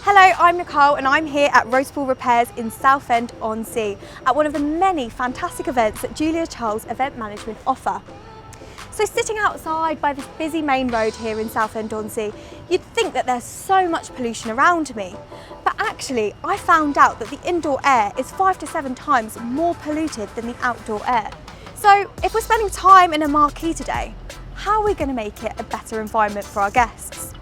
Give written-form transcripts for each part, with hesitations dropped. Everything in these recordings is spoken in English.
Hello, I'm Nicole and I'm here at Rotable Repairs in Southend-On-Sea at one of the many fantastic events that Julia Charles Event Management offer. So sitting outside by this busy main road here in Southend-On-Sea, you'd think that there's so much pollution around me. But actually, I found out that the indoor air is 5 to 7 times more polluted than the outdoor air. So if we're spending time in a marquee today, how are we going to make it a better environment for our guests?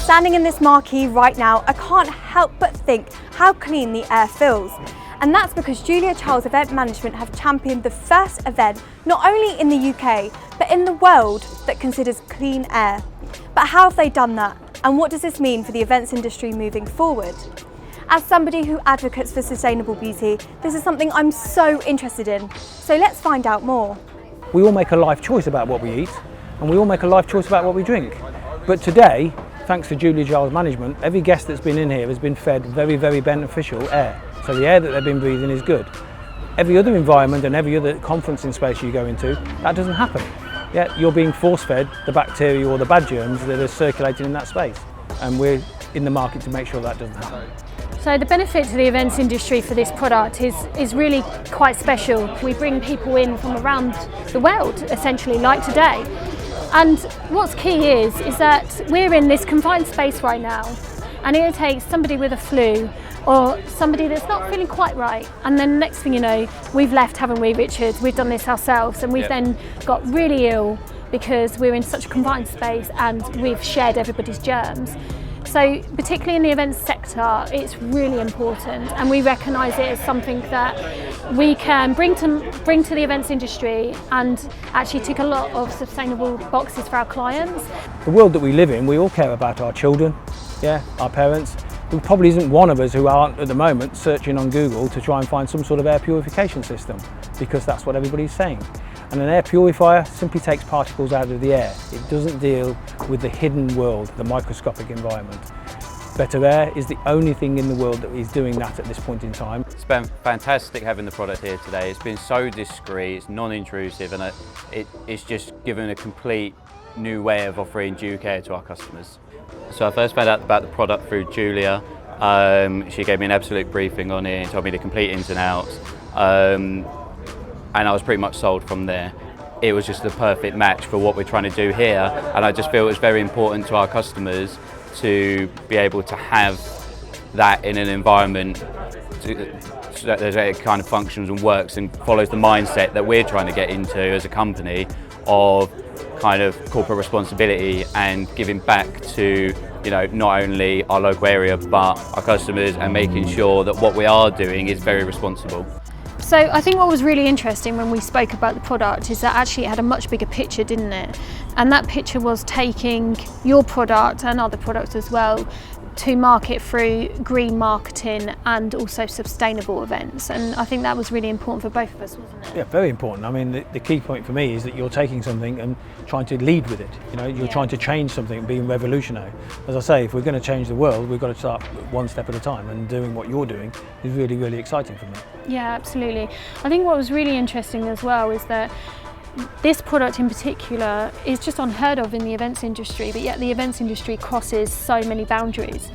Standing in this marquee right now, I can't help but think how clean the air feels. And that's because Julia Charles Event Management have championed the first event, not only in the UK, but in the world that considers clean air. But how have they done that? And what does this mean for the events industry moving forward? As somebody who advocates for sustainable beauty, this is something I'm so interested in. So let's find out more. We all make a life choice about what we eat, and we all make a life choice about what we drink. But today, thanks to Julia Charles Management, every guest that's been in here has been fed very, very beneficial air. So the air that they've been breathing is good. Every other environment and every other conferencing space you go into, that doesn't happen. Yet you're being force-fed the bacteria or the bad germs that are circulating in that space. And we're in the market to make sure that doesn't happen. So the benefit to the events industry for this product is really quite special. We bring people in from around the world, essentially, like today. And what's key is that we're in this confined space right now, and it takes somebody with a flu or somebody that's not feeling quite right, and then next thing you know, we've left, haven't we, Richard? We've done this ourselves, and we've then got really ill because we're in such a confined space and we've shared everybody's germs. So particularly in the events sector, it's really important, and we recognise it as something that we can bring to the events industry and actually tick a lot of sustainable boxes for our clients. The world that we live in, we all care about our children, our parents. There probably isn't one of us who aren't at the moment searching on Google to try and find some sort of air purification system, because that's what everybody's saying. And an air purifier simply takes particles out of the air. It doesn't deal with the hidden world, the microscopic environment. Better Air is the only thing in the world that is doing that at this point in time. It's been fantastic having the product here today. It's been so discreet, it's non-intrusive, and it's just given a complete new way of offering due care to our customers. So I first found out about the product through Julia. She gave me an absolute briefing on it and told me the complete ins and outs. And I was pretty much sold from there. It was just the perfect match for what we're trying to do here, and I just feel it's very important to our customers to be able to have that in an environment so that it kind of functions and works and follows the mindset that we're trying to get into as a company of kind of corporate responsibility and giving back to, you know, not only our local area but our customers, and making sure that what we are doing is very responsible. So I think what was really interesting when we spoke about the product is that actually it had a much bigger picture, didn't it? And that picture was taking your product and other products as well to market through green marketing and also sustainable events. And I think that was really important for both of us, wasn't it? Yeah, very important. I mean, the key point for me is that you're taking something and trying to lead with it. You know, you're trying to change something and being revolutionary. As I say, if we're going to change the world, we've got to start one step at a time, and doing what you're doing is really, really exciting for me. Yeah, absolutely. I think what was really interesting as well is that this product in particular is just unheard of in the events industry, but yet the events industry crosses so many boundaries.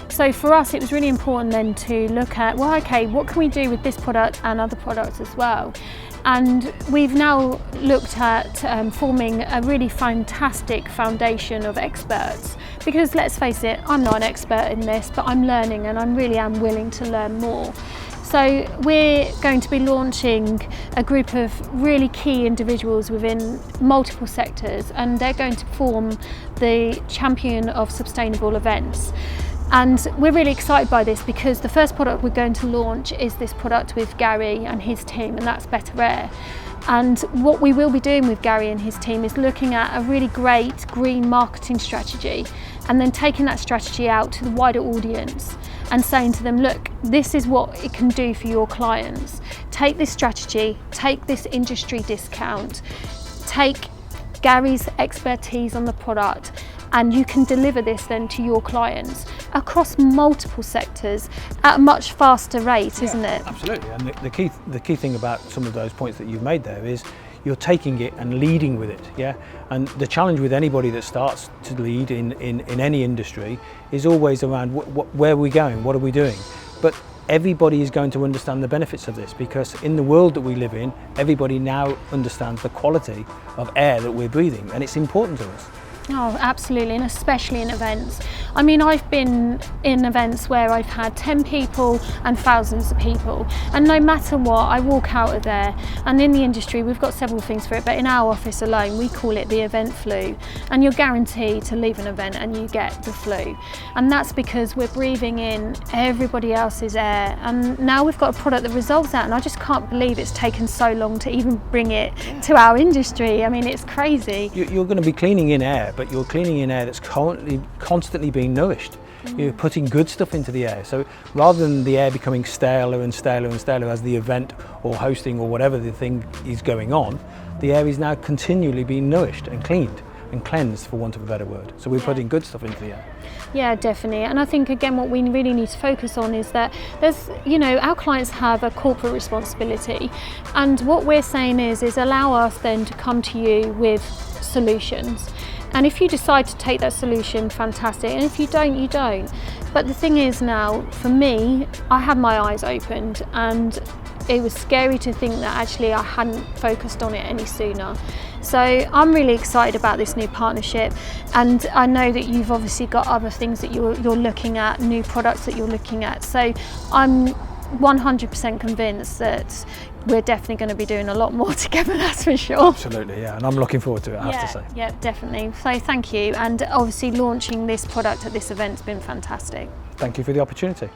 So for us, it was really important then to look at, well, okay, what can we do with this product and other products as well? And we've now looked at forming a really fantastic foundation of experts, because let's face it, I'm not an expert in this, but I'm learning, and I really am willing to learn more. So we're going to be launching a group of really key individuals within multiple sectors, and they're going to form the champion of sustainable events. And we're really excited by this because the first product we're going to launch is this product with Gary and his team, and that's Better Air. And what we will be doing with Gary and his team is looking at a really great green marketing strategy, and then taking that strategy out to the wider audience and saying to them, look, this is what it can do for your clients. Take this strategy, take this industry discount, take Gary's expertise on the product, and you can deliver this then to your clients across multiple sectors at a much faster rate, isn't it? Absolutely, and the key thing about some of those points that you've made there is you're taking it and leading with it, yeah? And the challenge with anybody that starts to lead in any industry is always around where are we going, what are we doing? But everybody is going to understand the benefits of this, because in the world that we live in, everybody now understands the quality of air that we're breathing, and it's important to us. Oh, absolutely, and especially in events. I mean, I've been in events where I've had 10 people and thousands of people, and no matter what, I walk out of there, and in the industry we've got several things for it, but in our office alone we call it the event flu, and you're guaranteed to leave an event and you get the flu, and that's because we're breathing in everybody else's air, and now we've got a product that resolves that, and I just can't believe it's taken so long to even bring it to our industry. I mean, it's crazy. You're going to be cleaning in air, but you're cleaning in air that's constantly being nourished. You're putting good stuff into the air. So rather than the air becoming staler and staler and staler as the event or hosting or whatever the thing is going on, the air is now continually being nourished and cleaned and cleansed, for want of a better word. So we're putting good stuff into the air. Yeah, definitely. And I think, again, what we really need to focus on is that there's, you know, our clients have a corporate responsibility, and what we're saying is allow us then to come to you with solutions. And if you decide to take that solution, fantastic, and if you don't, you don't. But the thing is now, for me, I had my eyes opened, and it was scary to think that actually I hadn't focused on it any sooner. So I'm really excited about this new partnership, and I know that you've obviously got other things that you're looking at, new products that you're looking at. So I'm 100% convinced that we're definitely going to be doing a lot more together, that's for sure. Absolutely, yeah, and I'm looking forward to it, I have to say. Yeah, definitely. So thank you, and obviously launching this product at this event has been fantastic. Thank you for the opportunity.